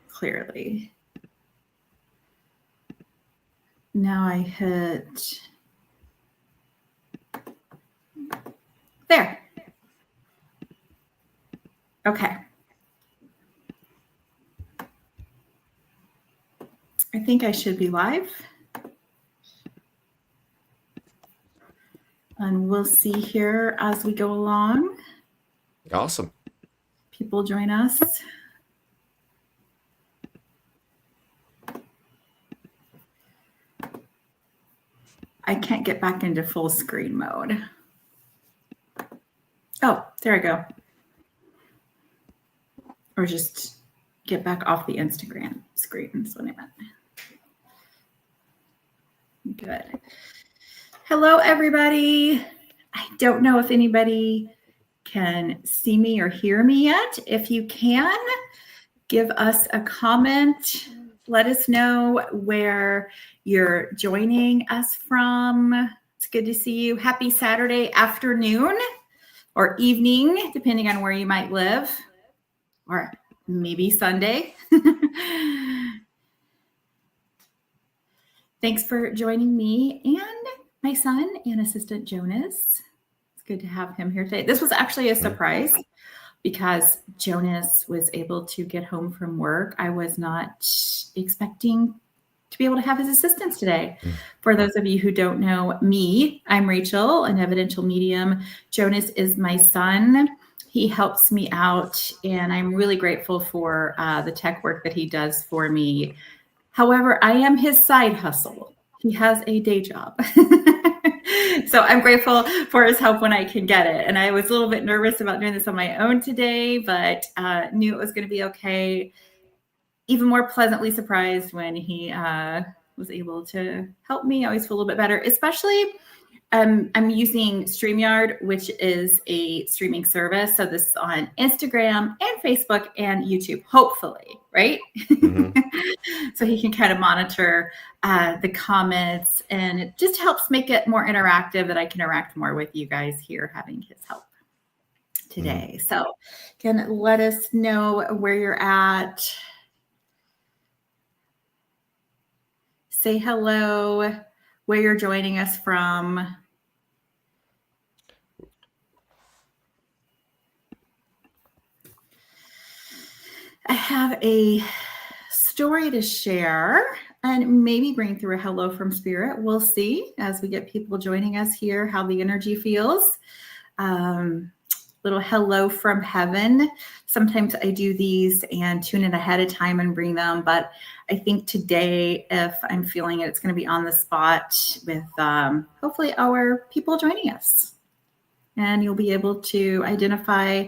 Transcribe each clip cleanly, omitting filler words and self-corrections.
clearly. Now I hit there. Okay. I think I should be live. And we'll see here as we go along. Awesome. People join us. I can't get back into full screen mode. Oh, there I go. Or just get back off the Instagram screen is what I meant. Good. Hello, everybody. I don't know if anybody can see me or hear me yet. If you can, give us a comment. Let us know where you're joining us from. It's good to see you. Happy Saturday afternoon or evening, depending on where you might live, or maybe Sunday. Thanks for joining me and my son and assistant Jonas. It's good to have him here today. This was actually a surprise because Jonas was able to get home from work. I was not expecting to be able to have his assistance today. For those of you who don't know me, I'm Rachel, an evidential medium. Jonas is my son. He helps me out, and I'm really grateful for the tech work that he does for me. However, I am his side hustle. He has a day job. So I'm grateful for his help when I can get it. And I was a little bit nervous about doing this on my own today, but knew it was going to be okay. Even more pleasantly surprised when he was able to help me. I always feel a little bit better, especially I'm using StreamYard, which is a streaming service. So this is on Instagram and Facebook and YouTube, hopefully, right? So he can kind of monitor the comments, and it just helps make it more interactive, that I can interact more with you guys here having his help today. So can let us know where you're at. Say hello, where you're joining us from. I have a story to share and maybe bring through a hello from spirit. We'll see as we get people joining us here, how the energy feels. Little hello from heaven. Sometimes I do these and tune in ahead of time and bring them, but I think today, if I'm feeling it, it's going to be on the spot with hopefully our people joining us. And you'll be able to identify,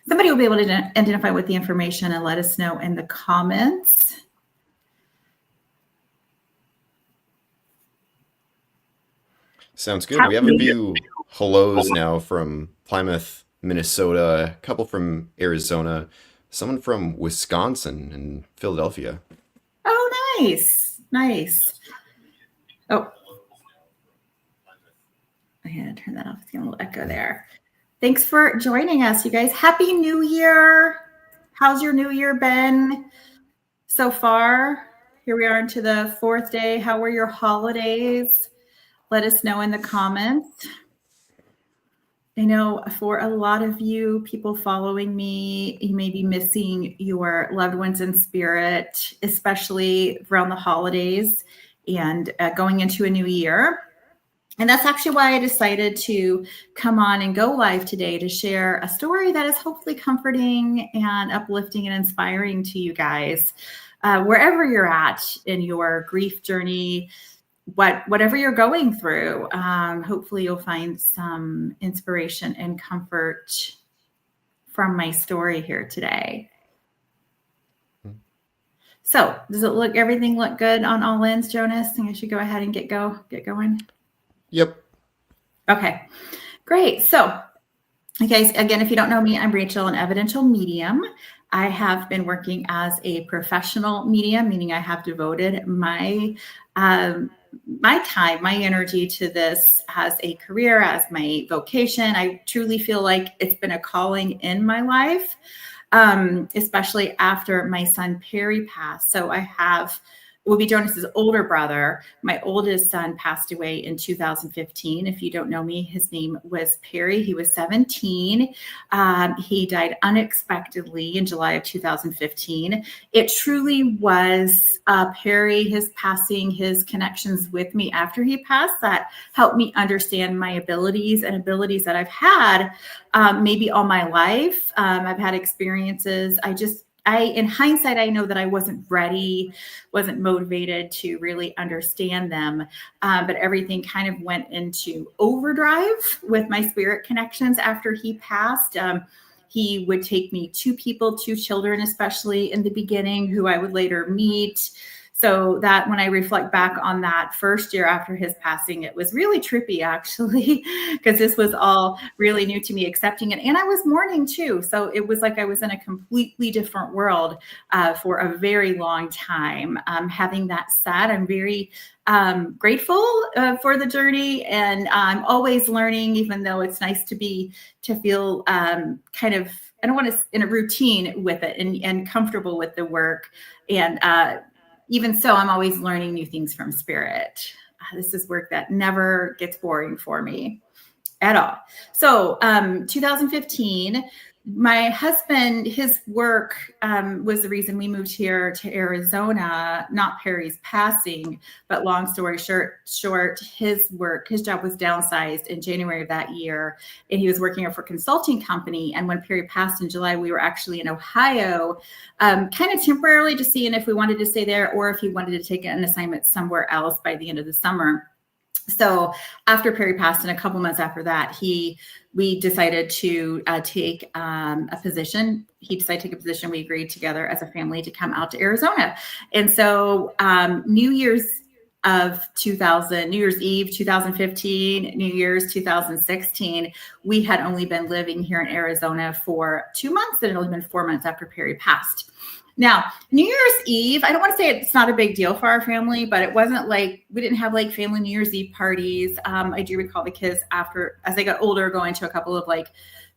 somebody will be able to identify with the information and let us know in the comments. Sounds good. We have a few hellos now from Plymouth, Minnesota, a couple from Arizona, someone from Wisconsin and Philadelphia. Oh, nice. Nice. Oh, I had to turn that off. It's getting a little echo there. Thanks for joining us, you guys. Happy New Year. How's your New Year been so far? Here we are into the 4th day. How were your holidays? Let us know in the comments. I know for a lot of you people following me, you may be missing your loved ones in spirit, especially around the holidays and going into a new year. And that's actually why I decided to come on and go live today to share a story that is hopefully comforting and uplifting and inspiring to you guys, wherever you're at in your grief journey. Whatever you're going through, hopefully you'll find some inspiration and comfort from my story here today. So does it look, everything look good on all ends, Jonas? I think I should go ahead and get going. Yep. Okay, great. So you guys, again, if you don't know me, I'm Rachel, an evidential medium. I have been working as a professional medium, meaning I have devoted my time, my energy to this as a career, as my vocation. I truly feel like it's been a calling in my life. especially after my son Perry passed. So I have will be Jonas's older brother. My oldest son passed away in 2015. If you don't know me, his name was Perry. He was 17. He died unexpectedly in July of 2015. It truly was Perry, his passing, his connections with me after he passed that helped me understand my abilities and abilities that I've had maybe all my life. I've had experiences. In hindsight, I know that I wasn't ready, wasn't motivated to really understand them. But everything kind of went into overdrive with my spirit connections after he passed. He would take me to people, to children, especially in the beginning, who I would later meet. So that when I reflect back on that first year after his passing, it was really trippy, actually, because this was all really new to me, accepting it. And I was mourning too. So it was like I was in a completely different world for a very long time. Having that said, I'm very grateful for the journey, and I'm always learning, even though it's nice to feel kind of, I don't want to, in a routine with it and comfortable with the work. And even so, I'm always learning new things from spirit. This is work that never gets boring for me at all. So 2015, my husband, his work was the reason we moved here to Arizona, not Perry's passing, but long story short, his job was downsized in January of that year, and he was working for a consulting company. And when Perry passed in July, we were actually in Ohio, kind of temporarily just seeing if we wanted to stay there or if he wanted to take an assignment somewhere else by the end of the summer. So after Perry passed, and a couple months after that, we decided to take a position. He decided to take a position. We agreed together as a family to come out to Arizona. And so New Year's Eve 2015, New Year's 2016, we had only been living here in Arizona for 2 months. It had only been 4 months after Perry passed. Now, New Year's Eve, I don't want to say it's not a big deal for our family, but it wasn't like we didn't have like family New Year's Eve parties. I do recall the kids as they got older, going to a couple of like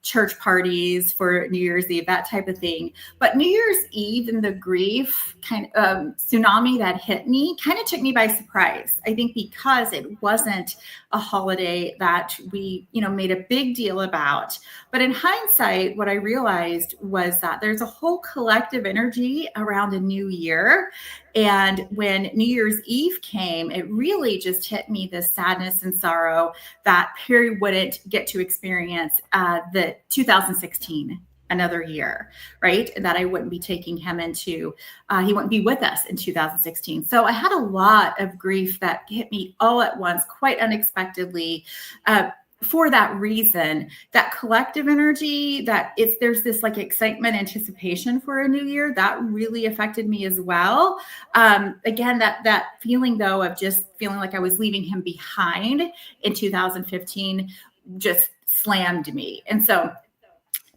church parties for New Year's Eve, that type of thing. But New Year's Eve and the grief kind of tsunami that hit me kind of took me by surprise. I think because it wasn't a holiday that we, made a big deal about. But in hindsight, what I realized was that there's a whole collective energy around a new year. And when New Year's Eve came, it really just hit me, the sadness and sorrow that Perry wouldn't get to experience the 2016, another year, right? That I wouldn't be taking him into, he wouldn't be with us in 2016. So I had a lot of grief that hit me all at once, quite unexpectedly. For that reason, that collective energy, there's this like excitement, anticipation for a new year, that really affected me as well. Again, that feeling though of just feeling like I was leaving him behind in 2015 just slammed me. And so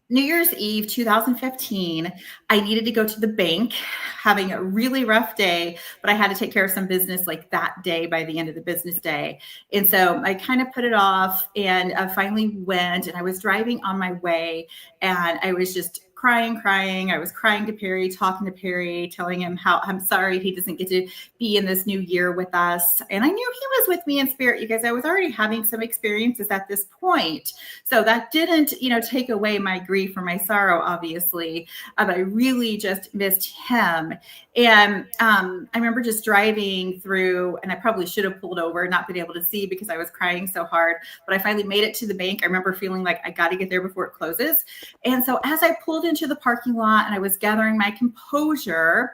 New Year's Eve 2015, I needed to go to the bank, having a really rough day, but I had to take care of some business like that day by the end of the business day. And so I kind of put it off, and finally went, and I was driving on my way, and I was just crying. I was crying to Perry, talking to Perry, telling him how I'm sorry he doesn't get to be in this new year with us. And I knew he was with me in spirit, you guys. I was already having some experiences at this point. So that didn't, take away my grief or my sorrow, obviously. But I really just missed him. And I remember just driving through, and I probably should have pulled over, not been able to see because I was crying so hard. But I finally made it to the bank. I remember feeling like I got to get there before it closes. And so as I pulled into the parking lot and I was gathering my composure,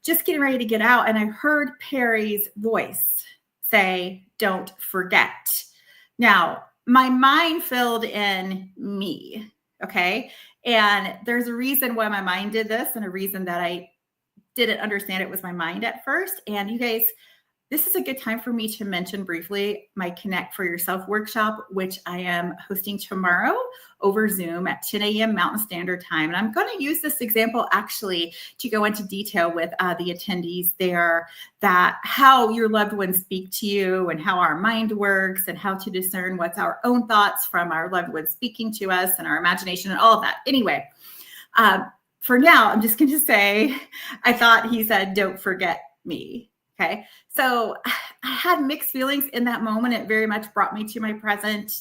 just getting ready to get out, and I heard Perry's voice say, "Don't forget." Now, my mind filled in me, okay? And there's a reason why my mind did this, and a reason that I didn't understand it was my mind at first. And you guys, this is a good time for me to mention briefly my Connect for Yourself workshop, which I am hosting tomorrow over Zoom at 10 a.m. Mountain Standard Time. And I'm going to use this example actually to go into detail with the attendees there, that how your loved ones speak to you and how our mind works and how to discern what's our own thoughts from our loved ones speaking to us and our imagination and all of that. Anyway, For now, I'm just going to say, I thought he said, don't forget me. Okay. So I had mixed feelings in that moment. It very much brought me to my present,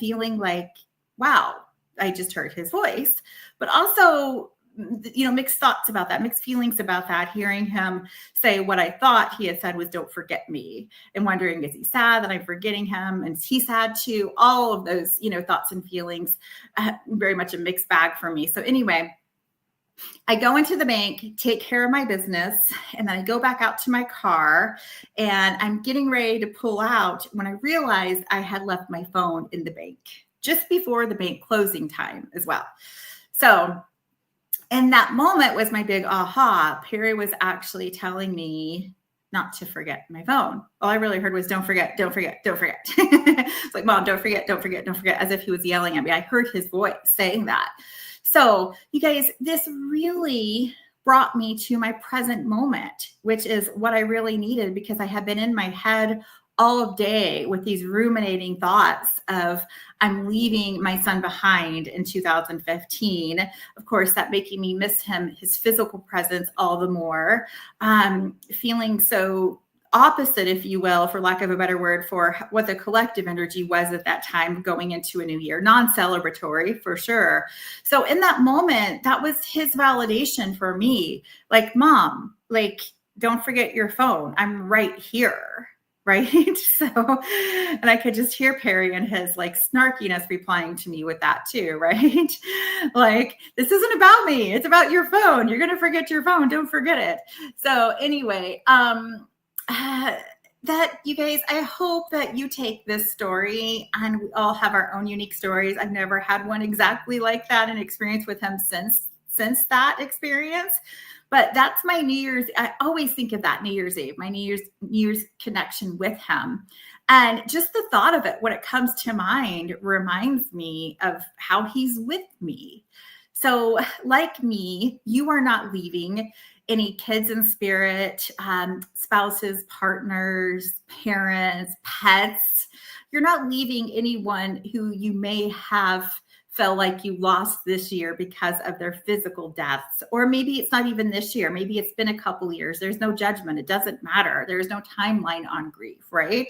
feeling like, wow, I just heard his voice, but also, mixed thoughts about that, mixed feelings about that, hearing him say what I thought he had said was, don't forget me, and wondering, is he sad that I'm forgetting him? And is he sad too? All of those, thoughts and feelings, very much a mixed bag for me. So anyway, I go into the bank, take care of my business, and then I go back out to my car, and I'm getting ready to pull out when I realized I had left my phone in the bank just before the bank closing time as well. So in that moment was my big aha. Perry was actually telling me not to forget my phone. All I really heard was, don't forget, don't forget, don't forget. It's like, Mom, don't forget, don't forget, don't forget, as if he was yelling at me. I heard his voice saying that. So you guys, this really brought me to my present moment, which is what I really needed, because I had been in my head all of day with these ruminating thoughts of, I'm leaving my son behind in 2015. Of course, that making me miss him, his physical presence all the more, feeling so opposite, if you will, for lack of a better word, for what the collective energy was at that time going into a new year, non-celebratory for sure. So in that moment, that was his validation for me. Like, Mom, like, don't forget your phone. I'm right here. Right. So, and I could just hear Perry and his like snarkiness replying to me with that too. Right. Like, this isn't about me. It's about your phone. You're going to forget your phone. Don't forget it. So anyway, that you guys, I hope that you take this story, and we all have our own unique stories. I've never had one exactly like that, and experience with him since that experience. But that's my New Year's. I always think of that New Year's Eve, my New Year's connection with him. And just the thought of it, when it comes to mind, reminds me of how he's with me. So like me, you are not leaving any kids in spirit, spouses, partners, parents, pets. You're not leaving anyone who you may have felt like you lost this year because of their physical deaths. Or maybe it's not even this year. Maybe it's been a couple years. There's no judgment. It doesn't matter. There's no timeline on grief, right?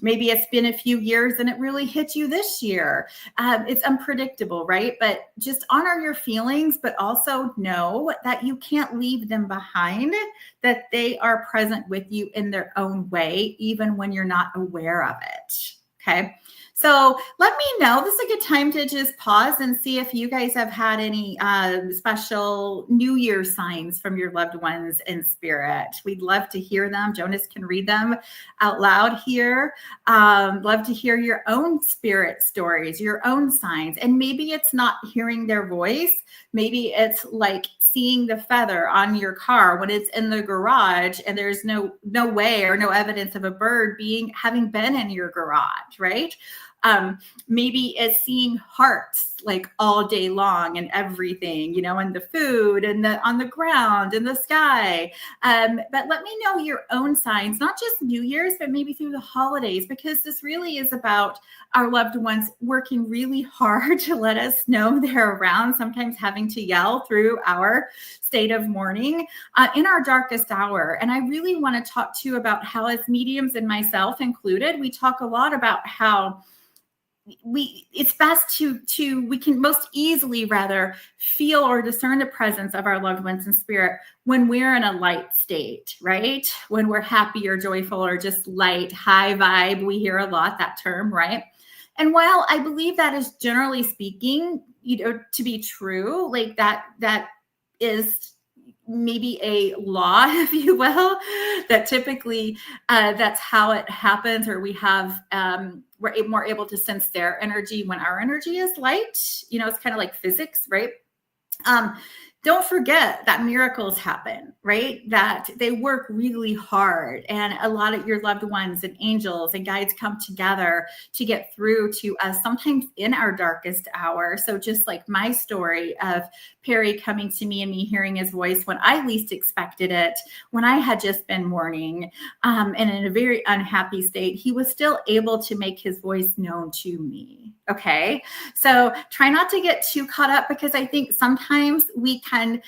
Maybe it's been a few years and it really hit you this year. It's unpredictable, right? But just honor your feelings, but also know that you can't leave them behind, that they are present with you in their own way, even when you're not aware of it. Okay. So let me know. This is a good time to just pause and see if you guys have had any special New Year signs from your loved ones in spirit. We'd love to hear them. Jonas can read them out loud here. Love to hear your own spirit stories, your own signs. And maybe it's not hearing their voice. Maybe it's like seeing the feather on your car when it's in the garage and there's no way or no evidence of a bird having been in your garage, right? Maybe it's seeing hearts like all day long and everything, and the food and on the ground and the sky. But let me know your own signs, not just New Year's, but maybe through the holidays, because this really is about our loved ones working really hard to let us know they're around, sometimes having to yell through our state of mourning in our darkest hour. And I really want to talk to you about how, as mediums and myself included, we talk a lot about how it's best we can most easily rather feel or discern the presence of our loved ones in spirit when we're in a light state, right? When we're happy or joyful or just light, high vibe. We hear a lot that term, right? And while I believe that is generally speaking, to be true, like that is maybe a law, if you will, that typically that's how it happens, or we have we're more able to sense their energy when our energy is light. It's kind of like physics, right? don't forget that miracles happen, right? That they work really hard, and a lot of your loved ones and angels and guides come together to get through to us, sometimes in our darkest hour. So just like my story of Perry coming to me and me hearing his voice when I least expected it, when I had just been mourning and in a very unhappy state, he was still able to make his voice known to me. Okay. So try not to get too caught up, because I think sometimes we can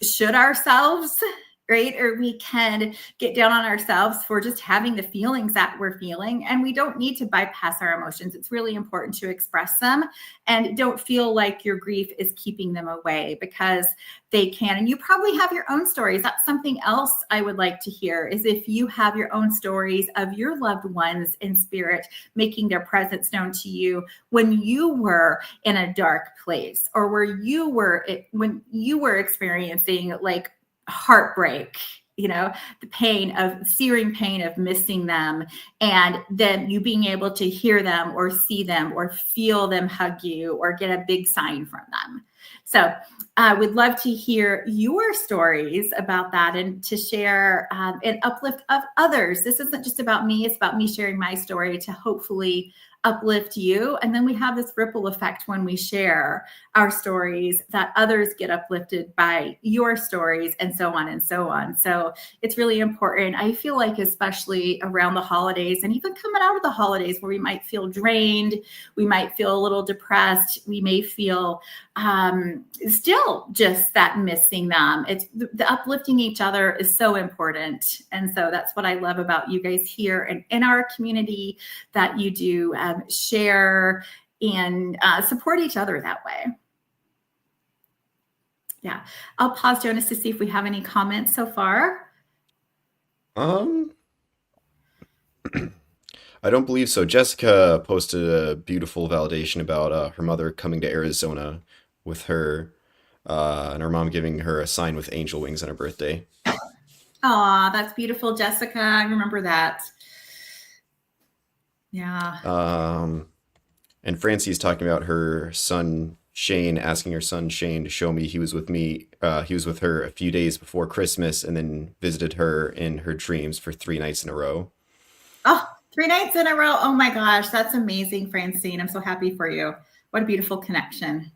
should ourselves, right? Or we can get down on ourselves for just having the feelings that we're feeling. And we don't need to bypass our emotions. It's really important to express them, and don't feel like your grief is keeping them away, because they can. And you probably have your own stories. That's something else I would like to hear, is if you have your own stories of your loved ones in spirit making their presence known to you when you were in a dark place, or where you were when you were experiencing like heartbreak, the pain of searing pain of missing them, and then you being able to hear them or see them or feel them hug you or get a big sign from them. So I would love to hear your stories about that, and to share and uplift of others. This isn't just about me. It's about me sharing my story to hopefully uplift you. And then we have this ripple effect when we share our stories, that others get uplifted by your stories, and so on and so on. So it's really important. I feel like, especially around the holidays, and even coming out of the holidays, where we might feel drained, we might feel a little depressed, we may feel still just that missing them. It's the uplifting each other is so important. And so that's what I love about you guys here and in our community, that you do share and support each other that way. Yeah. I'll pause, Jonas, to see if we have any comments so far. I don't believe so. Jessica posted a beautiful validation about her mother coming to Arizona with her, and her mom giving her a sign with angel wings on her birthday. Aw, that's beautiful, Jessica. I remember that. Yeah. And Francie's talking about her son Shane, asking her son Shane to show me he was with me. He was with her a few days before Christmas, and then visited her in her dreams for 3 nights in a row. Oh, 3 nights in a row. Oh my gosh, that's amazing, Francine. I'm so happy for you. What a beautiful connection.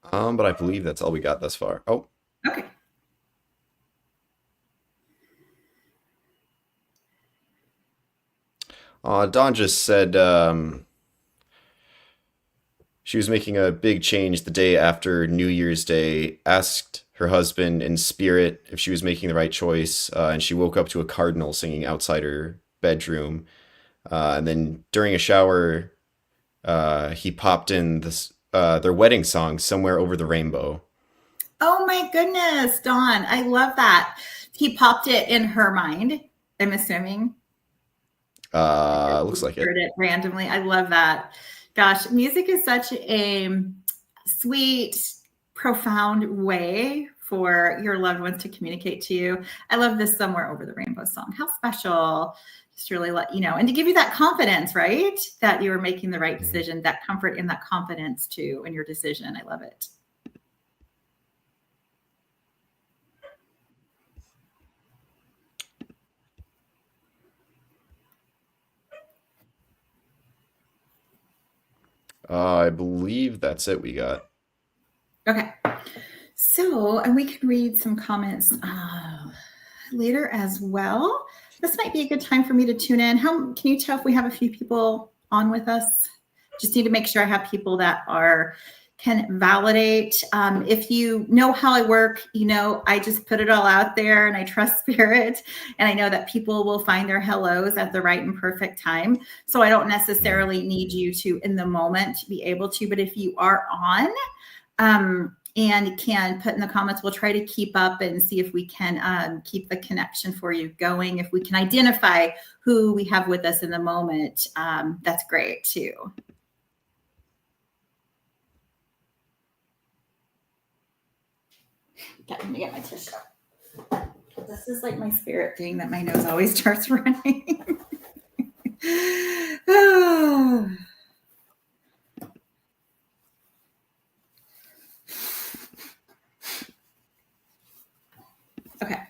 But I believe that's all we got thus far. Oh, Okay. Dawn just said she was making a big change the day after New Year's Day, asked her husband in spirit if she was making the right choice, and she woke up to a cardinal singing outside her bedroom. And then during a shower, he popped in their wedding song, "Somewhere Over the Rainbow." Oh my goodness, Dawn. I love that. He popped it in her mind, I'm assuming. Looks like it. Heard it randomly. I love that. Gosh, music is such a sweet, profound way for your loved ones to communicate to you. I love this "Somewhere Over the Rainbow" song. How special. Just really let you know, and to give you that confidence, right? That you were making the right decision, that comfort and that confidence too in your decision. I love it. I believe that's it we got. Okay. So, and we can read some comments later as well. This might be a good time for me to tune in. How can you tell if we have a few people on with us? Just need to make sure I have people that can validate. If you know how I work, I just put it all out there, and I trust spirit, and I know that people will find their hellos at the right and perfect time. So I don't necessarily need you to, in the moment, be able to, but if you are on, and can put in the comments, we'll try to keep up and see if we can keep the connection for you going. If we can identify who we have with us in the moment, that's great too. Okay, let me get my tissue. This is like my spirit thing that my nose always starts running. Okay.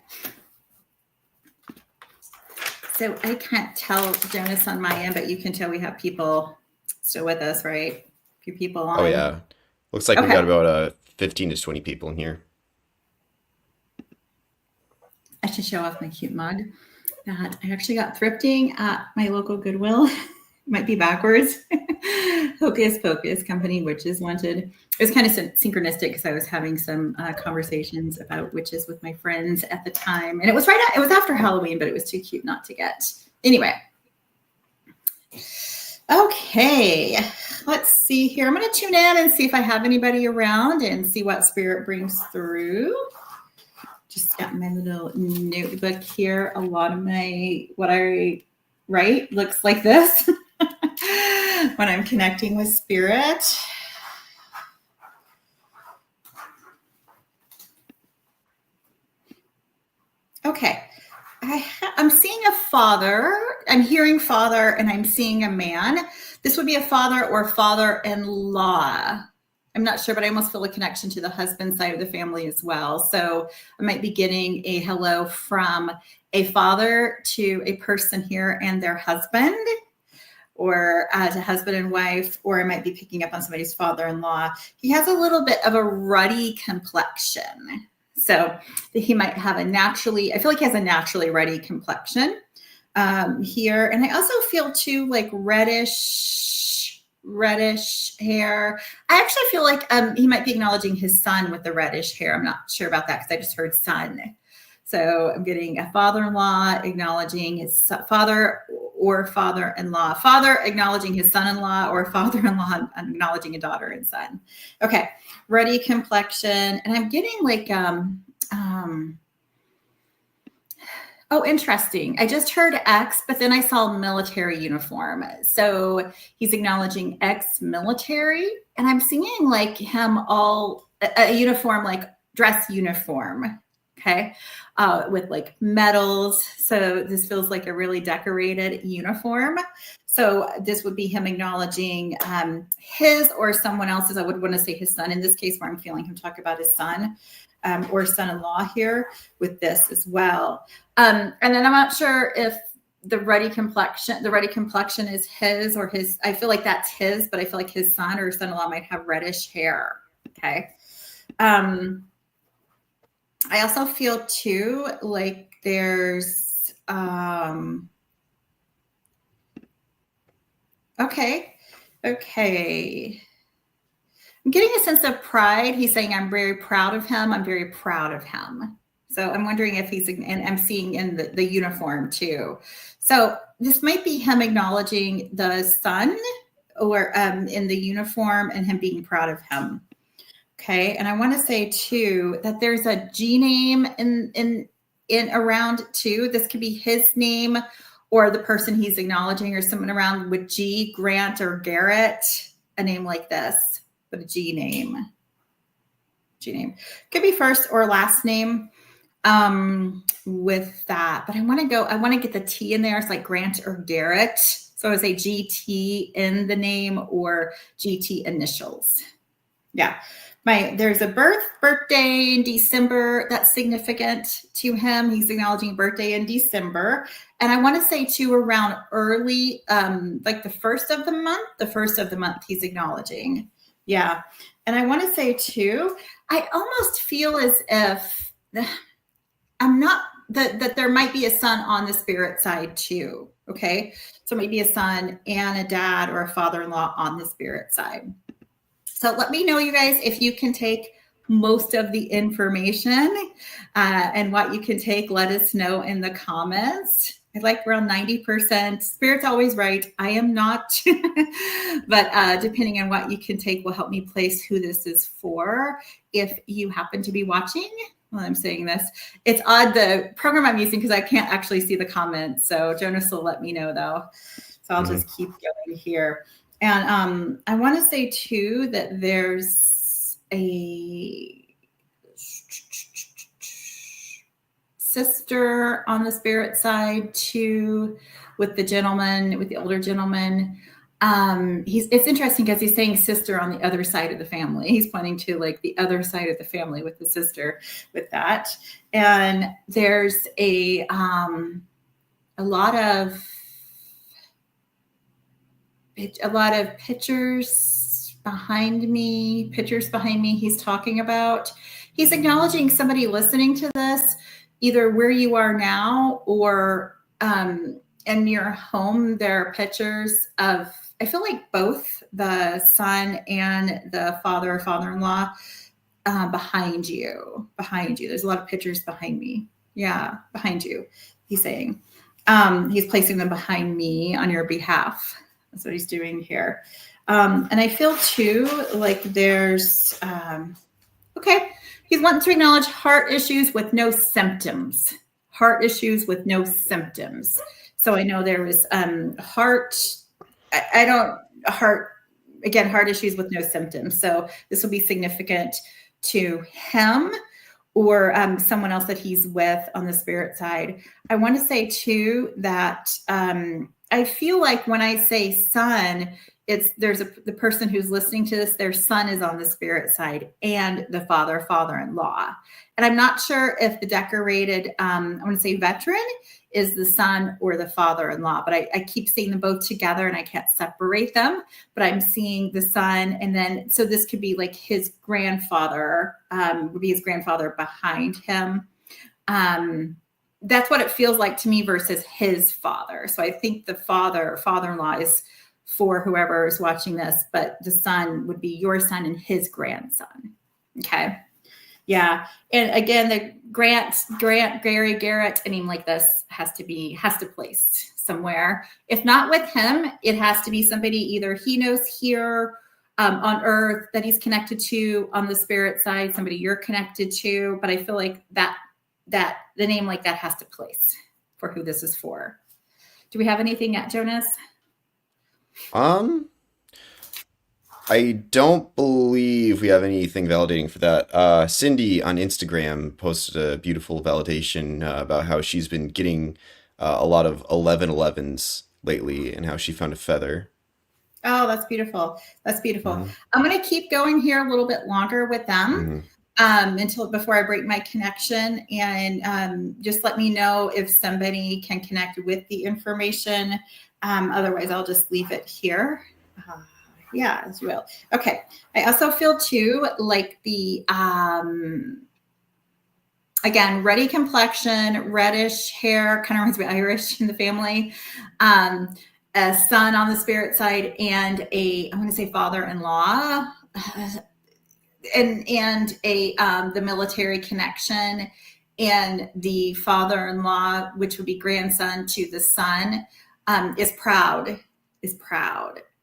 So I can't tell Jonas on my end, but you can tell we have people still with us, right? A few people Oh on. yeah. Looks like we got Okay. about 15 to 20 people in here. I should show off my cute mug that I actually got thrifting at my local Goodwill. Might be backwards. Hocus Pocus Company Witches Wanted. It was kind of synchronistic because I was having some conversations about witches with my friends at the time, and it was it was after Halloween, but it was too cute not to get. Anyway, okay, let's see here. I'm going to tune in and see if I have anybody around and see what spirit brings through. Just got my little notebook here. A lot of what I write looks like this when I'm connecting with spirit. Okay. I'm seeing a father. I'm hearing father and I'm seeing a man. This would be a father or father-in-law. I'm not sure, but I almost feel a connection to the husband side of the family as well. So I might be getting a hello from a father to a person here and their husband, or as a husband and wife, or I might be picking up on somebody's father-in-law. He has a little bit of a ruddy complexion. So he might have I feel like he has a naturally ruddy complexion here. And I also feel too like reddish hair. I actually feel like he might be acknowledging his son with the reddish hair. I'm not sure about that because I just heard son. So I'm getting a father-in-law acknowledging his father or father-in-law, father acknowledging his son-in-law, or father-in-law acknowledging a daughter and son. Okay, ruddy complexion. And I'm getting like, oh, interesting. I just heard X, but then I saw military uniform. So he's acknowledging ex-military, and I'm seeing like him all a uniform, like dress uniform. Okay. With like medals. So this feels like a really decorated uniform. So this would be him acknowledging his or someone else's. I would want to say his son in this case, where I'm feeling him talk about his son or son-in-law here with this as well. And then I'm not sure if the ruddy complexion is his or his. I feel like that's his, but I feel like his son or son-in-law might have reddish hair. Okay. I also feel too like there's okay. I'm getting a sense of pride. He's saying, I'm very proud of him. I'm very proud of him. So I'm wondering if and I'm seeing in the uniform too. So this might be him acknowledging the son or in the uniform and him being proud of him. Okay. And I want to say too that there's a G name in around too. This could be his name or the person he's acknowledging, or someone around with G, Grant or Garrett, a name like this, but a G name. Could be first or last name with that. But I want to get the T in there. It's like Grant or Garrett. So I would say GT in the name or GT initials. Yeah. There's a birthday in December that's significant to him. He's acknowledging birthday in December. And I want to say too, around early, like the first of the month, he's acknowledging. Yeah. And I want to say too, I almost feel as if I'm not, that there might be a son on the spirit side too. Okay. So maybe a son and a dad or a father-in-law on the spirit side. So let me know, you guys, if you can take most of the information and what you can take. Let us know in the comments. I like around 90%. Spirit's always right. I am not. But depending on what you can take will help me place who this is for. If you happen to be watching while I'm saying this, it's odd, the program I'm using, because I can't actually see the comments. So Jonas will let me know though. So I'll just keep going here. And I want to say too that there's a sister on the spirit side too. with the older gentleman. It's interesting because he's saying sister on the other side of the family. He's pointing to like the other side of the family with the sister with that. And there's a lot of pictures behind me. He's talking about. He's acknowledging somebody listening to this, either where you are now or in your home. There are pictures of, I feel like both the son and the father or father-in-law behind you. There's a lot of pictures behind me. Yeah, behind you. He's saying he's placing them behind me on your behalf. That's what he's doing here. And I feel too like there's okay. He's wanting to acknowledge heart issues with no symptoms. Heart issues with no symptoms. So I know there was heart issues with no symptoms. So this will be significant to him or someone else that he's with on the spirit side. I want to say too that I feel like when I say son, the person who's listening to this, their son is on the spirit side and the father-in-law. And I'm not sure if the decorated, I want to say veteran is the son or the father-in-law, but I keep seeing them both together and I can't separate them, but I'm seeing the son. And then, so this could be like his grandfather, would be his grandfather behind him. That's what it feels like to me versus his father. So I think the father-in-law is for whoever is watching this, but the son would be your son and his grandson. Okay. Yeah. And again, the Garrett, a name like this has to place somewhere. If not with him, it has to be somebody either he knows here on earth that he's connected to on the spirit side, somebody you're connected to. But I feel like that the name like that has to place for who this is for. Do we have anything at Jonas? I don't believe we have anything validating for that. Cindy on Instagram posted a beautiful validation about how she's been getting a lot of 1111s lately and how she found a feather. Oh, that's beautiful. That's beautiful. Mm-hmm. I'm going to keep going here a little bit longer with them before I break my connection. And just let me know if somebody can connect with the information. Otherwise, I'll just leave it here. Yeah, as you will. Okay. I also feel too like the, again, ruddy complexion, reddish hair, kind of reminds me of Irish in the family. A son on the spirit side and I'm going to say father-in-law and the military connection, and the father-in-law, which would be grandson to the son, is proud.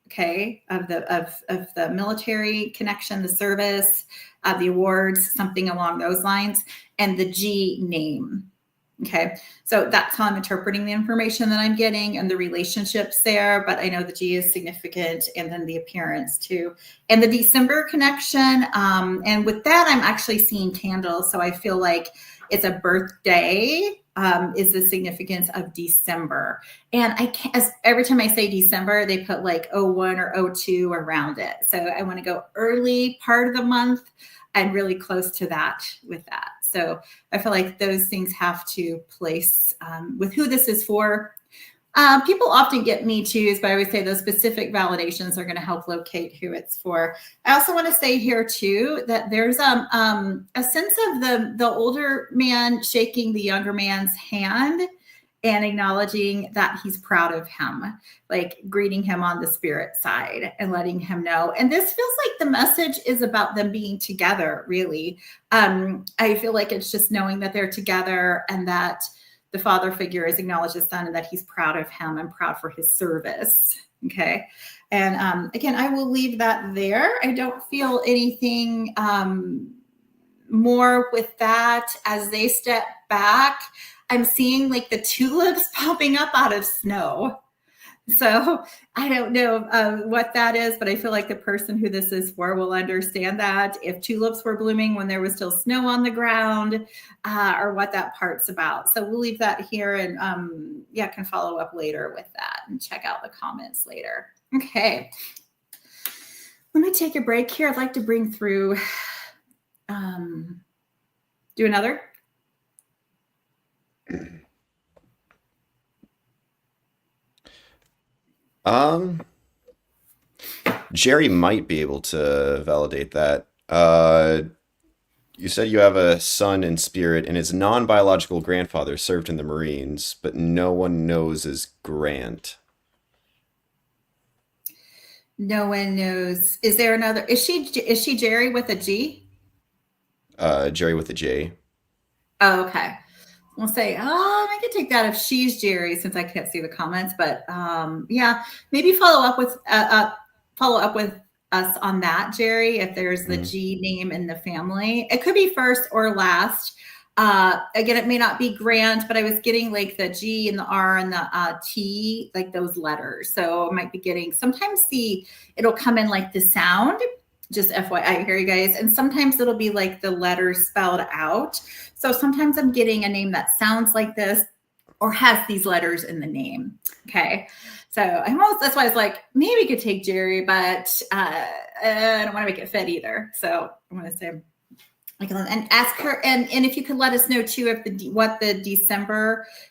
Okay, of the military connection, the service, the awards, something along those lines, and the G name. Okay, so that's how I'm interpreting the information that I'm getting and the relationships there. But I know the G is significant, and then the appearance too, and the December connection. And with that, I'm actually seeing candles, so I feel like it's a birthday. Is the significance of December. And I can't, every time I say December, they put like 01 or 02 around it. So I want to go early part of the month and really close to that with that. So I feel like those things have to place with who this is for. People often get me too's, but I always say those specific validations are going to help locate who it's for. I also want to say here too that there's a sense of the older man shaking the younger man's hand and acknowledging that he's proud of him, like greeting him on the spirit side and letting him know. And this feels like the message is about them being together, really. I feel like it's just knowing that they're together and that the father figure is acknowledged his son and that he's proud of him and proud for his service. Okay. And again, I will leave that there. I don't feel anything more with that. As they step back, I'm seeing like the tulips popping up out of snow. So I don't know what that is, but I feel like the person who this is for will understand that if tulips were blooming when there was still snow on the ground, or what that part's about. So we'll leave that here and can follow up later with that and check out the comments later. Okay. Let me take a break here. I'd like to bring through, do another. Jerry might be able to validate that. You said you have a son in spirit, and his non-biological grandfather served in the Marines, but no one knows his Grant. No one knows. Is there another? Is she Jerry with a G? Jerry with a J. Oh, okay. We'll say, I could take that if she's Jerry, since I can't see the comments. But maybe follow up with us on that, Jerry. If there's the G name in the family, it could be first or last. Again, it may not be Grant, but I was getting like the G and the R and the T, like those letters. So I might be getting, sometimes it'll come in like the sound, just FYI here, you guys. And sometimes it'll be like the letters spelled out. So sometimes I'm getting a name that sounds like this or has these letters in the name. Okay. So that's why I was like, maybe we could take Jerry, but I don't want to make it fit either. So I'm going to say, and ask her, and if you could let us know too, if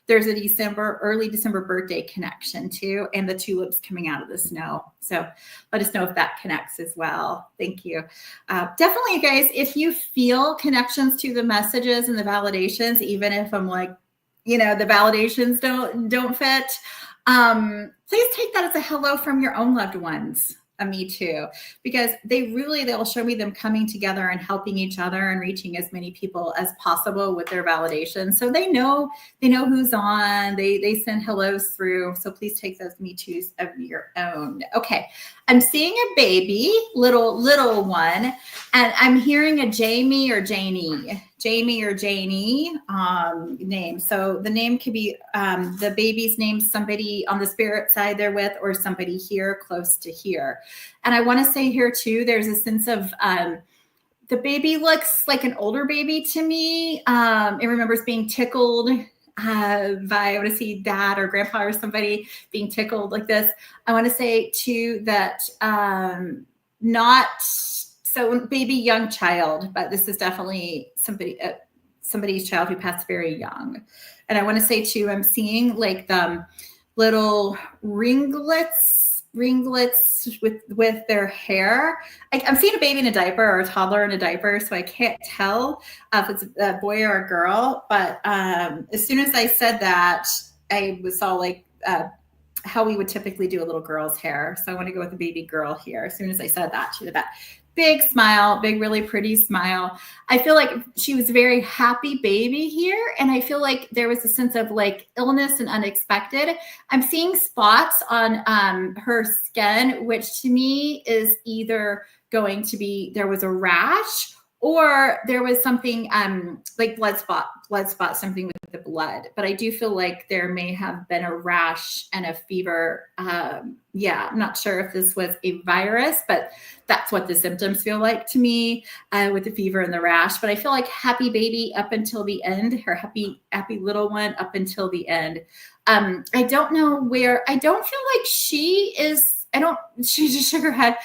there's a early December birthday connection too, and the tulips coming out of the snow. So let us know if that connects as well. Thank you. Definitely, guys, if you feel connections to the messages and the validations, even if I'm like, the validations don't fit, please take that as a hello from your own loved ones. Me too, because they'll show me them coming together and helping each other and reaching as many people as possible with their validation. So they know who's on, they send hellos through. So please take those me too's of your own. Okay. I'm seeing a baby, little one, and I'm hearing a Jamie or Janie name. So the name could be the baby's name, somebody on the spirit side they're with, or somebody here close to here. And I want to say here too, there's a sense of the baby looks like an older baby to me. It remembers being tickled I want to see dad or grandpa or somebody being tickled like this. I want to say too that not so baby, young child, but this is definitely somebody's child who passed very young. And I want to say too, I'm seeing like the little ringlets with their hair. I'm seeing a baby in a diaper or a toddler in a diaper, so I can't tell if it's a boy or a girl. But as soon as I said that, I saw like how we would typically do a little girl's hair. So I want to go with the baby girl here. As soon as I said that, she did that. Big smile, big, really pretty smile. I feel like she was a very happy baby here. And I feel like there was a sense of like illness and unexpected. I'm seeing spots on her skin, which to me is either going to be, there was a rash or there was something like blood spot, something with the blood. But I do feel like there may have been a rash and a fever. I'm not sure if this was a virus, but that's what the symptoms feel like to me with the fever and the rash. But I feel like happy baby up until the end, her happy little one up until the end. I don't know where, I don't feel like she just shook her head.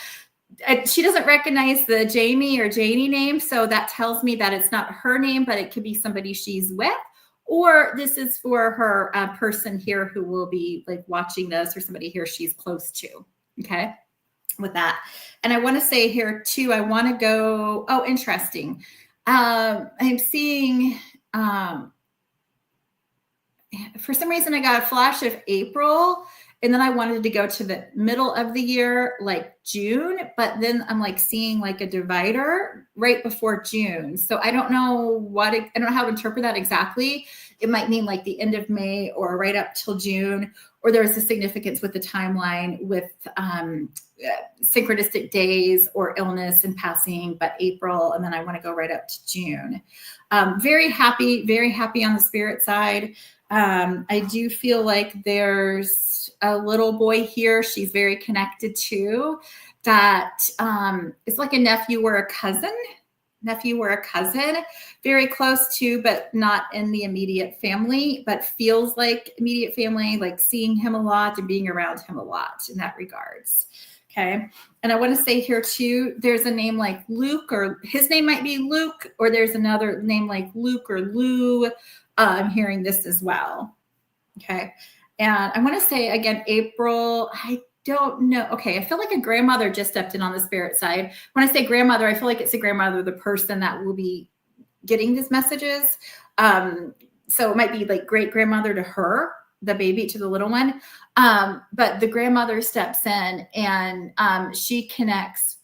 She doesn't recognize the Jamie or Janie name. So that tells me that it's not her name, but it could be somebody she's with. Or this is for her person here who will be like watching this, or somebody here she's close to. Okay. With that. And I want to say here too, I want to go, interesting. I'm seeing, for some reason I got a flash of April, and then I wanted to go to the middle of the year, like June, but then I'm like seeing like a divider right before June. So I don't know I don't know how to interpret that exactly. It might mean like the end of May or right up till June, or there's a significance with the timeline with synchronistic days or illness and passing, but April, and then I want to go right up to June. Very happy on the spirit side. I do feel like there's a little boy here she's very connected to that is like a nephew or a cousin, very close to, but not in the immediate family, but feels like immediate family, like seeing him a lot and being around him a lot in that regards. Okay. And I want to say here too, there's a name like Luke, or his name might be Luke, or there's another name like Luke or Lou. I'm hearing this as well. Okay. And I want to say again, April, I don't know. Okay. I feel like a grandmother just stepped in on the spirit side. When I say grandmother, I feel like it's a grandmother, the person that will be getting these messages. So it might be like great grandmother to her, the baby, to the little one. But the grandmother steps in and she connects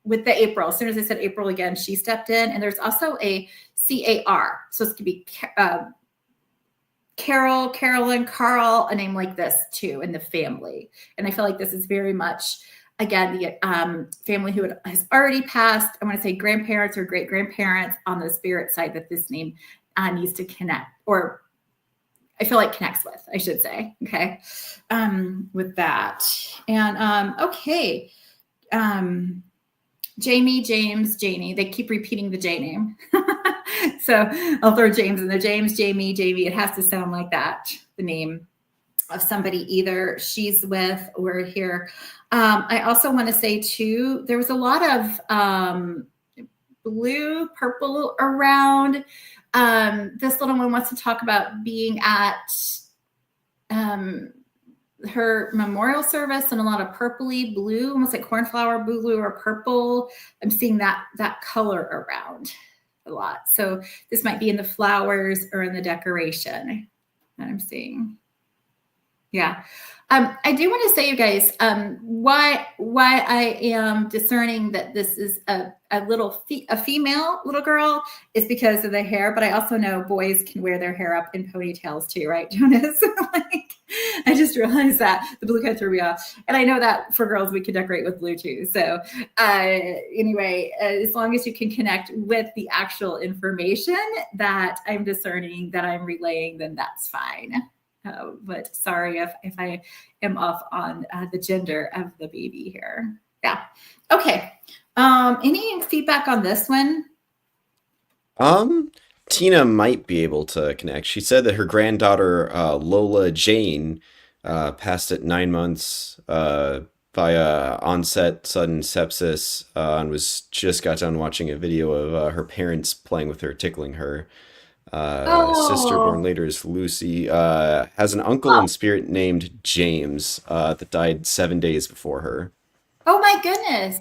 with the April. As soon as I said April again, she stepped in. And there's also a CAR. So this could be Carol, Carolyn, Carl, a name like this too in the family. And I feel like this is very much, again, the family who has already passed. I want to say grandparents or great grandparents on the spirit side that this name needs to connect, or I feel like connects with, I should say. Okay. With that. And okay. Jamie, James, Janie. They keep repeating the J name. So I'll throw James in there. James, Jamie, Jamie. It has to sound like that, the name of somebody either she's with or here. I also want to say too, there was a lot of blue, purple around. This little one wants to talk about being at her memorial service, and a lot of purpley blue, almost like cornflower blue or purple. I'm seeing that color around a lot. So this might be in the flowers or in the decoration that I'm seeing. Yeah. I do want to say, you guys, why I am discerning that this is a female little girl is because of the hair, but I also know boys can wear their hair up in ponytails too, right, Jonas? Like, I just realized that the blue kind of threw me off, and I know that for girls we can decorate with blue too. So anyway, as long as you can connect with the actual information that I'm discerning, that I'm relaying, then that's fine. But sorry if I am off on the gender of the baby here. Yeah. Okay. Any feedback on this one? Tina might be able to connect. She said that her granddaughter Lola Jane passed at 9 months via onset sudden sepsis, and was just got done watching a video of her parents playing with her, tickling her. Sister born later is Lucy. Has an uncle in spirit named James that died 7 days before her. Oh my goodness.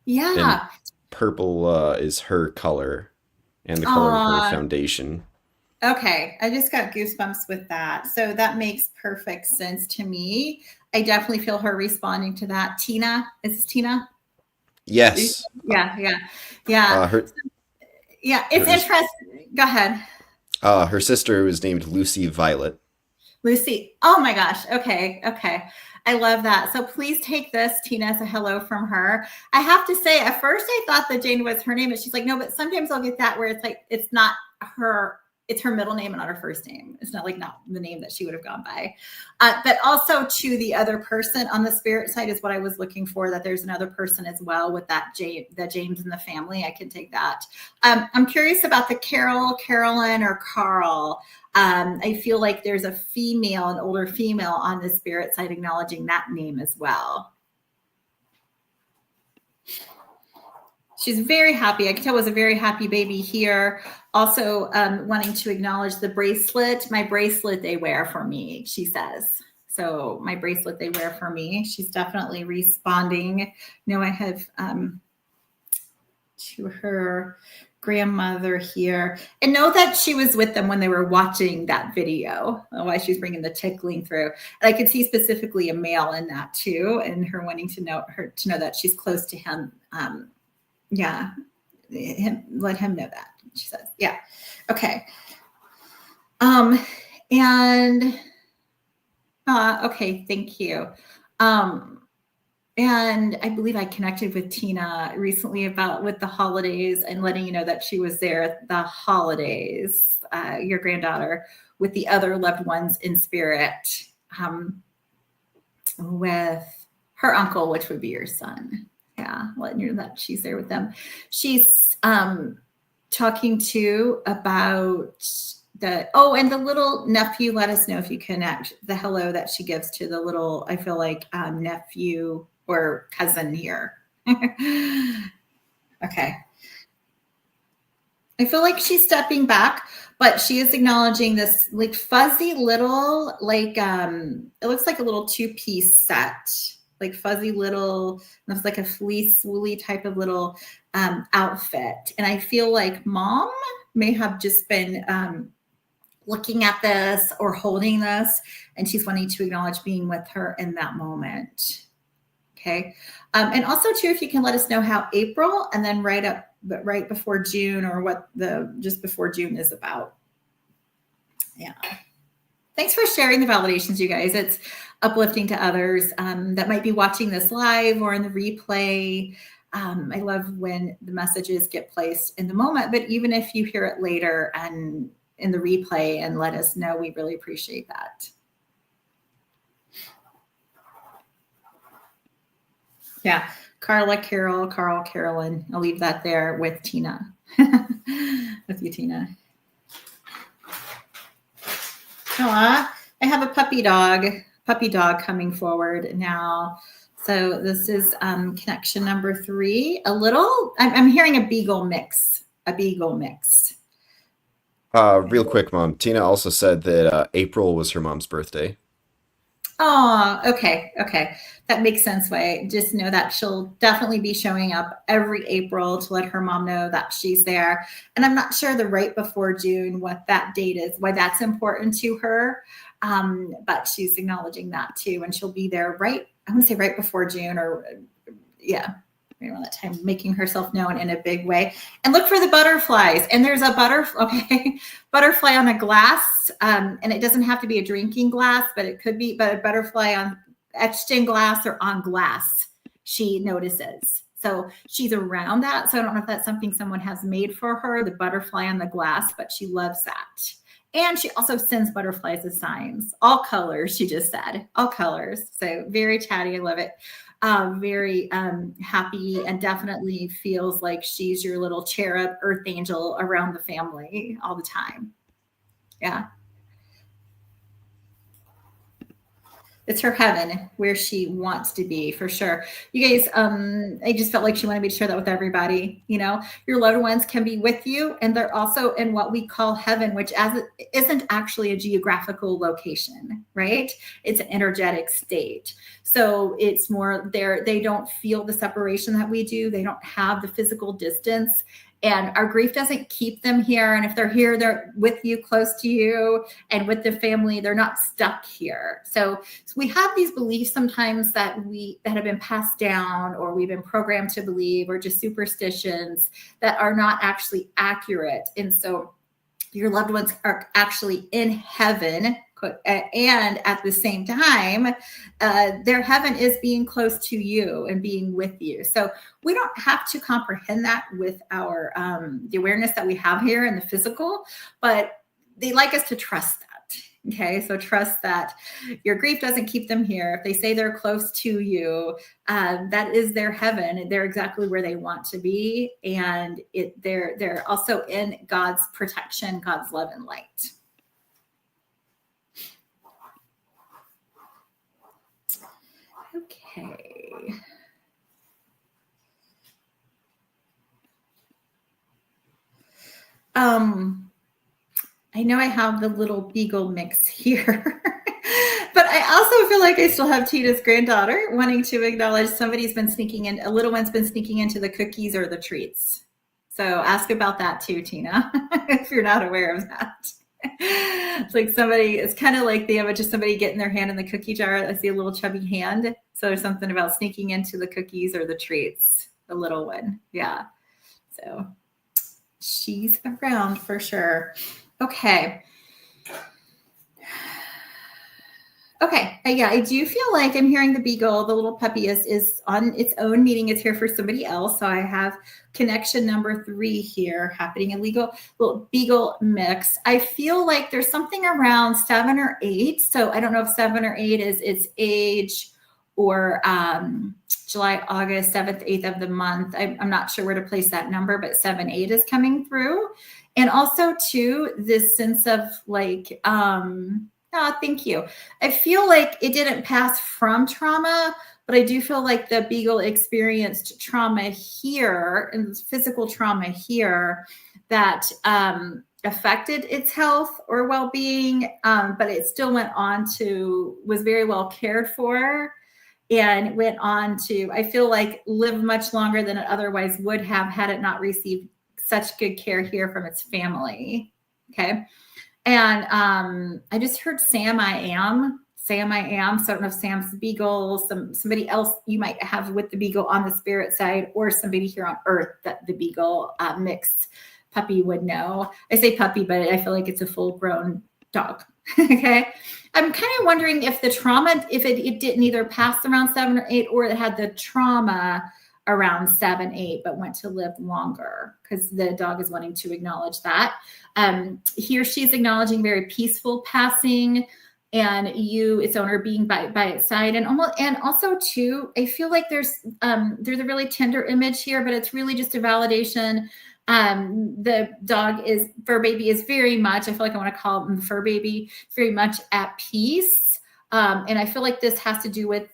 And Yeah. purple is her color and the color of her foundation. Okay. I just got goosebumps with that. So that makes perfect sense to me. I definitely feel her responding to that. Tina, is this Tina? Yes. Yeah. Yeah. It's interesting. Go ahead. Her sister was named Lucy Violet. Lucy. Oh my gosh. Okay. I love that. So please take this, Tina, as a hello from her. I have to say, at first I thought that Jane was her name, and she's like, no, but sometimes I'll get that where it's like, it's not her, it's her middle name and not her first name. It's not the name that she would have gone by. But also to the other person on the spirit side is what I was looking for, that there's another person as well with that James in the family. I can take that. I'm curious about the Carol, Carolyn, or Carl. I feel like there's a female, an older female on the spirit side acknowledging that name as well. She's very happy. I can tell it was a very happy baby here. Also wanting to acknowledge the bracelet. My bracelet they wear for me, she says. So my bracelet they wear for me. She's definitely responding. I have to her grandmother here, and know that she was with them when they were watching that video, why she's bringing the tickling through. And I could see specifically a male in that too, and her wanting to know that she's close to him. Let him know that, she says. Yeah. Okay. Okay, thank you. And I believe I connected with Tina recently with the holidays, and letting you know that she was there at the holidays, your granddaughter, with the other loved ones in spirit. with her uncle, which would be your son. Yeah, letting you know that she's there with them. She's talking to about and the little nephew. Let us know if you connect the hello that she gives to the little, I feel like, nephew or cousin here. Okay. I feel like she's stepping back, but she is acknowledging this like fuzzy little, like it looks like a little two-piece set, like fuzzy little, looks like a fleece woolly type of little outfit. And I feel like mom may have just been looking at this or holding this, and she's wanting to acknowledge being with her in that moment. Okay. And also too, if you can let us know how April and then right before June, or what the just before June is about. Yeah. Thanks for sharing the validations, you guys. It's uplifting to others that might be watching this live or in the replay. I love when the messages get placed in the moment, but even if you hear it later and in the replay and let us know, we really appreciate that. Yeah. Carla, Carol, Carl, Carolyn. I'll leave that there with Tina. With you, Tina. I have a puppy dog coming forward now. So this is connection number 3. I'm hearing a beagle mix. Real quick, Mom. Tina also said that April was her mom's birthday. Oh, okay. That makes sense. I just know that she'll definitely be showing up every April to let her mom know that she's there. And I'm not sure the right before June, what that date is, why that's important to her. But she's acknowledging that too. And she'll be there I'm going to say right before June, or yeah, around that time, making herself known in a big way. And look for the butterflies. And there's a butterfly on a glass. And it doesn't have to be a drinking glass, but it could be, but a butterfly on etched in glass or on glass, she notices. So she's around that. So I don't know if that's something someone has made for her, the butterfly on the glass, but she loves that. And she also sends butterflies as signs, all colors. She just said all colors. So very chatty. I love it. Very happy, and definitely feels like she's your little cherub earth angel around the family all the time. Yeah. It's her heaven where she wants to be, for sure. You guys, I just felt like she wanted me to share that with everybody. You know, your loved ones can be with you, and they're also in what we call heaven, which isn't actually a geographical location, right? It's an energetic state. So it's more there. They don't feel the separation that we do. They don't have the physical distance. And our grief doesn't keep them here. And if they're here, they're with you, close to you, and with the family. They're not stuck here. So we have these beliefs sometimes that have been passed down, or we've been programmed to believe, or just superstitions that are not actually accurate. And so your loved ones are actually in heaven, and at the same time, their heaven is being close to you and being with you. So we don't have to comprehend that with our the awareness that we have here in the physical, but they like us to trust that. Okay, so trust that your grief doesn't keep them here. If they say they're close to you, that is their heaven. They're exactly where they want to be, and they're also in God's protection, God's love and light. Okay. I know I have the little beagle mix here, but I also feel like I still have Tina's granddaughter wanting to acknowledge somebody's been sneaking in, a little one's been sneaking into the cookies or the treats. So ask about that too, Tina, if you're not aware of that. It's like it's kind of like the image of somebody getting their hand in the cookie jar. I see a little chubby hand. So there's something about sneaking into the cookies or the treats, the little one. Yeah. So she's around for sure. Okay. Yeah, I do feel like I'm hearing the beagle, the little puppy is on its own, meaning it's here for somebody else. So I have connection number 3 here happening, a little beagle mix. I feel like there's something around 7 or 8. So I don't know if 7 or 8 is its age or July, August, 7th, 8th of the month. I'm not sure where to place that number, but 7, 8 is coming through. And also too, this sense of like, oh, thank you. I feel like it didn't pass from trauma, but I do feel like the beagle experienced trauma here and physical trauma here that affected its health or well-being, but it still went on to, was very well cared for, and went on to, I feel like, live much longer than it otherwise would have had it not received such good care here from its family. Okay. And I just heard Sam I am. So I don't know if Sam's the beagle, somebody else you might have with the beagle on the spirit side, or somebody here on earth that the beagle mixed puppy would know. I say puppy, but I feel like it's a full-grown dog. Okay. I'm kind of wondering if the trauma, if it didn't either pass around 7 or 8, or it had the trauma around 7, 8, but went to live longer, because the dog is wanting to acknowledge that. He or she's acknowledging very peaceful passing, and its owner being by its side, and also too, I feel like there's a really tender image here, but it's really just a validation. The dog fur baby is very much, I feel like I want to call him fur baby, very much at peace. And I feel like this has to do with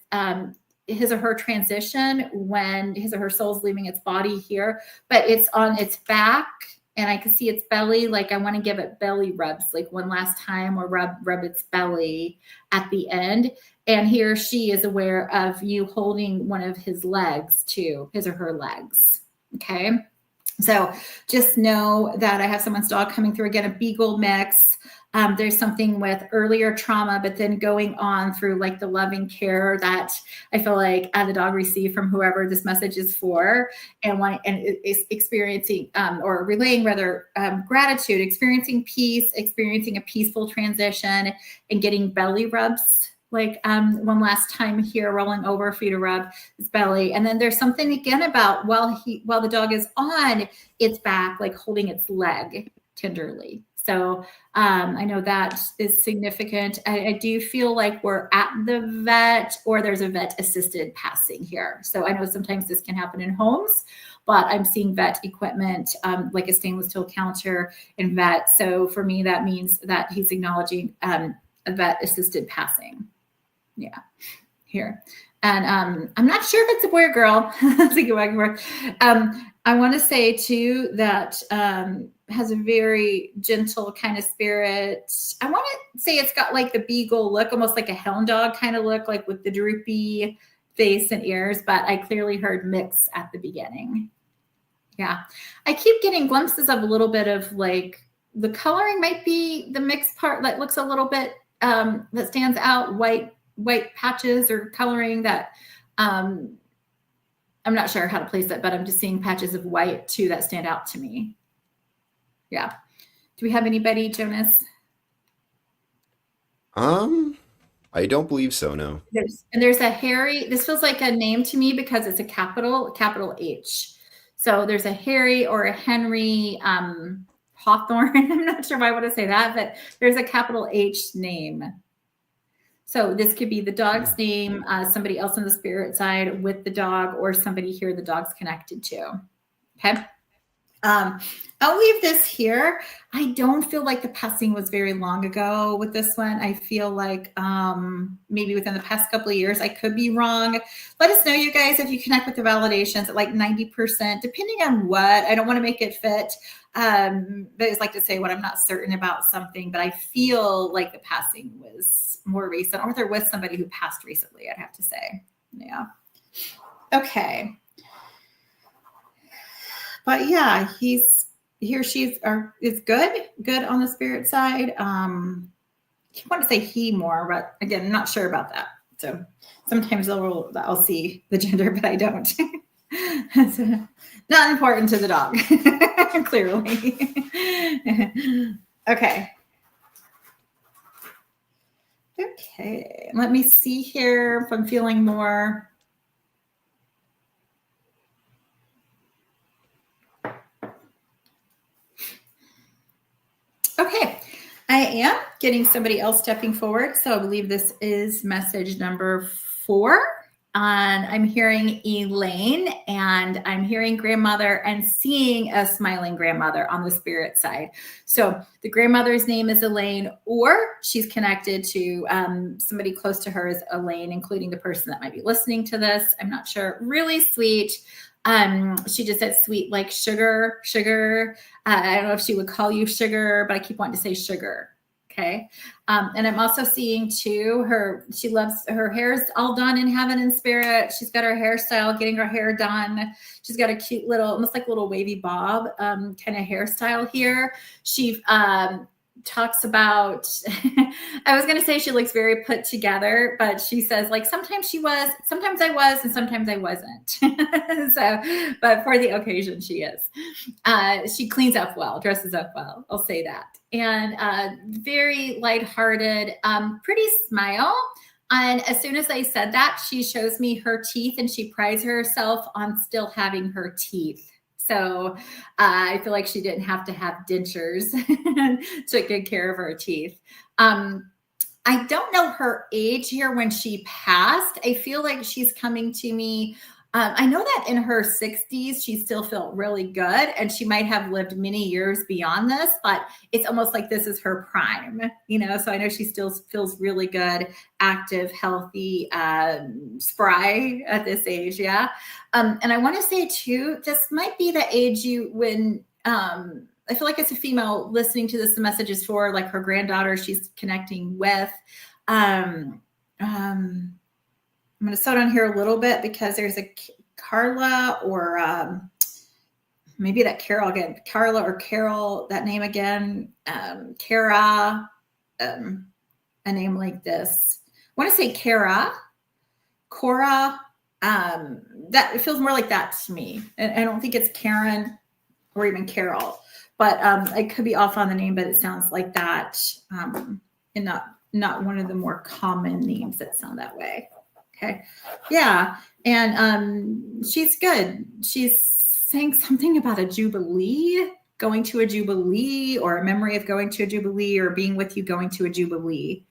his or her transition, when his or her soul's leaving its body here, but it's on its back, and I can see its belly. Like, I want to give it belly rubs, like one last time, or rub its belly at the end. And he or she is aware of you holding one of his legs too, his or her legs. Okay. So just know that I have someone's dog coming through, again, a beagle mix. There's something with earlier trauma, but then going on through like the loving care that I feel like the dog received from whoever this message is for, and is experiencing or relaying rather gratitude, experiencing peace, experiencing a peaceful transition, and getting belly rubs. Like one last time here, rolling over for you to rub his belly. And then there's something again about while the dog is on its back, like holding its leg tenderly. So I know that is significant. I do feel like we're at the vet, or there's a vet assisted passing here. So I know sometimes this can happen in homes, but I'm seeing vet equipment, like a stainless steel counter in vet. So for me, that means that he's acknowledging a vet assisted passing. Yeah, here. And I'm not sure if it's a boy or girl. Let's see, go back and forth. I want to say too that has a very gentle kind of spirit. I want to say it's got like the beagle look, almost like a hound dog kind of look, like with the droopy face and ears, but I clearly heard mix at the beginning. Yeah, I keep getting glimpses of a little bit of like the coloring might be the mixed part that looks a little bit that stands out, white patches or coloring that I'm not sure how to place it, but I'm just seeing patches of white too that stand out to me. Yeah. Do we have anybody, Jonas? I don't believe so, no. There's a Harry. This feels like a name to me because it's a capital H. So there's a Harry or a Henry Hawthorne. I'm not sure why I want to say that, but there's a capital H name. So this could be the dog's name, somebody else on the spirit side with the dog, or somebody here the dog's connected to. Okay. I'll leave this here. I don't feel like the passing was very long ago with this one. I feel like maybe within the past couple of years. I could be wrong. Let us know, you guys, if you connect with the validations at like 90%, depending on what. I don't want to make it fit. But I just like to say when I'm not certain about something, but I feel like the passing was more recent, or there was somebody who passed recently, I'd have to say. Yeah. Okay. But yeah, he or she is good on the spirit side. I want to say he more, but again, I'm not sure about that. So sometimes I'll see the gender, but I don't. It's not important to the dog, clearly. Okay. Okay, let me see here if I'm feeling more. Okay, I am getting somebody else stepping forward. So I believe this is message number 4. And I'm hearing Elaine, and I'm hearing grandmother, and seeing a smiling grandmother on the spirit side. So the grandmother's name is Elaine, or she's connected to somebody close to her as Elaine, including the person that might be listening to this. I'm not sure. Really sweet. She just said sweet, like sugar, sugar. I don't know if she would call you sugar, but I keep wanting to say sugar. Okay. And I'm also seeing too, she loves her hair's all done in heaven and spirit. She's got her hairstyle, getting her hair done. She's got a cute little, almost like a little wavy bob kind of hairstyle here. She talks about, I was going to say she looks very put together, but she says like, sometimes I was, and sometimes I wasn't. So, but for the occasion she is. She cleans up well, dresses up well. I'll say that. And very lighthearted, pretty smile. And as soon as I said that, she shows me her teeth, and she prides herself on still having her teeth. So I feel like she didn't have to have dentures. Took good care of her teeth. I don't know her age here when she passed. I feel like she's coming to me. I know that in her 60s, she still felt really good, and she might have lived many years beyond this, but it's almost like this is her prime, so I know she still feels really good, active, healthy, spry at this age. Yeah. And I want to say too, this might be the age when, I feel like it's a female listening to this, the message is for like her granddaughter she's connecting with. I'm going to slow down here a little bit because there's a Carla or maybe that Carol again, Carla or Carol, that name again, Kara, a name like this. I want to say Kara, Cora. That it feels more like that to me. And I don't think it's Karen or even Carol, but I could be off on the name, but it sounds like that, and not one of the more common names that sound that way. Okay. Yeah. And she's good. She's saying something about a jubilee, going to a jubilee, or a memory of going to a jubilee, or being with you going to a jubilee.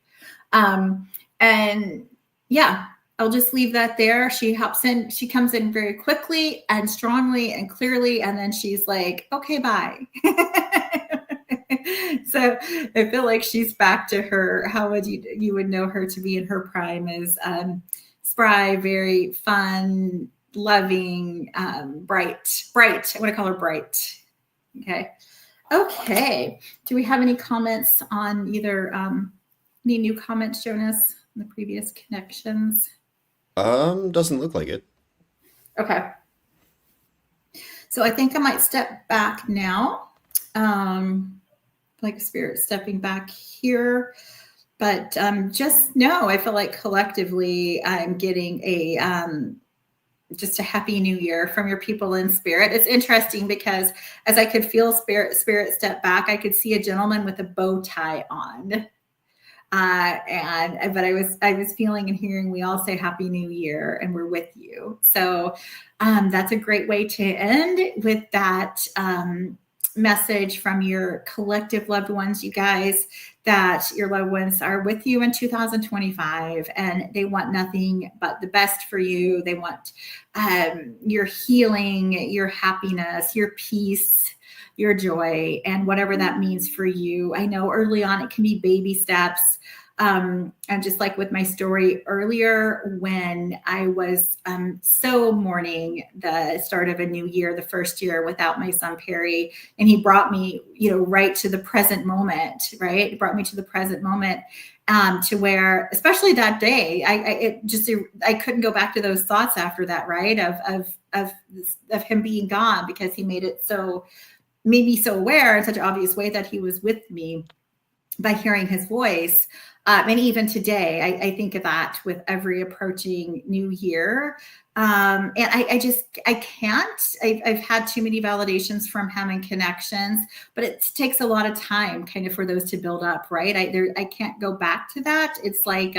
And yeah, I'll just leave that there. She hops in, she comes in very quickly and strongly and clearly, and then she's like, okay, bye. So I feel like she's back to her, how would you would know her to be in her prime, is spry, very fun, loving, bright. I want to call her bright. Okay. Do we have any comments on either, any new comments, Jonas, on the previous connections? Doesn't look like it. Okay. So I think I might step back now. Like spirit stepping back here. But just know, I feel like collectively I'm getting just a happy new year from your people in spirit. It's interesting because as I could feel spirit step back, I could see a gentleman with a bow tie on. But I was feeling and hearing we all say happy new year and we're with you. So that's a great way to end with that message from your collective loved ones, you guys, that your loved ones are with you in 2025 and they want nothing but the best for you. They want your healing, your happiness, your peace, your joy, and whatever that means for you. I know early on it can be baby steps. And just like with my story earlier, when I was so mourning the start of a new year, the first year without my son Perry, and he brought me, right to the present moment, right? It brought me to the present moment, to where, especially that day, I couldn't go back to those thoughts after that, right? Of him being gone, because he made me so aware in such an obvious way that he was with me by hearing his voice. And even today, I think of that with every approaching new year. And I can't, I've had too many validations from him and connections, but it takes a lot of time kind of for those to build up, right? I can't go back to that. It's like,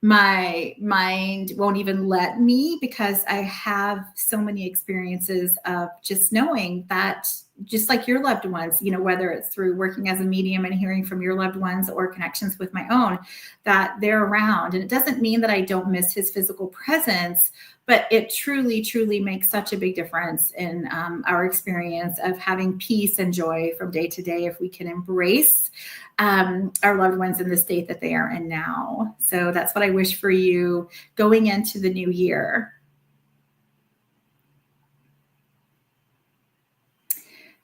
my mind won't even let me, because I have so many experiences of just knowing that, just like your loved ones, whether it's through working as a medium and hearing from your loved ones or connections with my own, that they're around. And it doesn't mean that I don't miss his physical presence, but it truly, truly makes such a big difference in our experience of having peace and joy from day to day if we can embrace our loved ones in the state that they are in now. So that's what I wish for you going into the new year.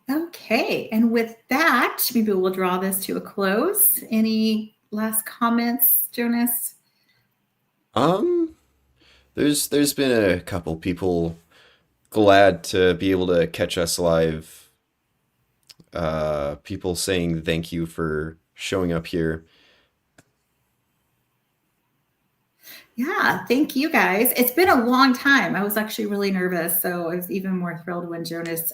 Okay, and with that, maybe we'll draw this to a close. Any last comments, Jonas? There's been a couple people glad to be able to catch us live. People saying thank you for showing up here. Yeah, thank you guys. It's been a long time. I was actually really nervous, so I was even more thrilled when Jonas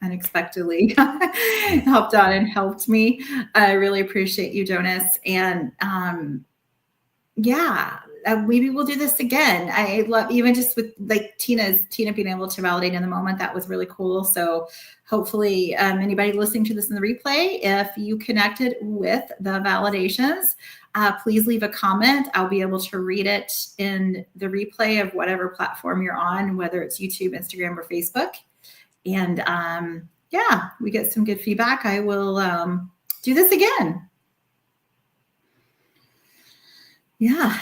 unexpectedly helped out and helped me. I really appreciate you, Jonas. And yeah, maybe we'll do this again. I love, even just with like Tina being able to validate in the moment. That was really cool. So hopefully anybody listening to this in the replay, if you connected with the validations, please leave a comment. I'll be able to read it in the replay of whatever platform you're on, whether it's YouTube, Instagram, or Facebook. And yeah, we get some good feedback. I will do this again. Yeah,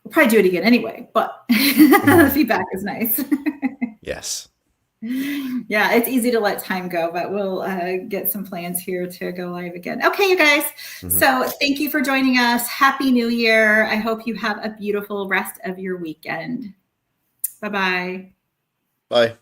we'll probably do it again anyway, but the feedback is nice. Yes. Yeah, it's easy to let time go, but we'll get some plans here to go live again. Okay, you guys. So thank you for joining us. Happy New Year. I hope you have a beautiful rest of your weekend. Bye-bye. Bye.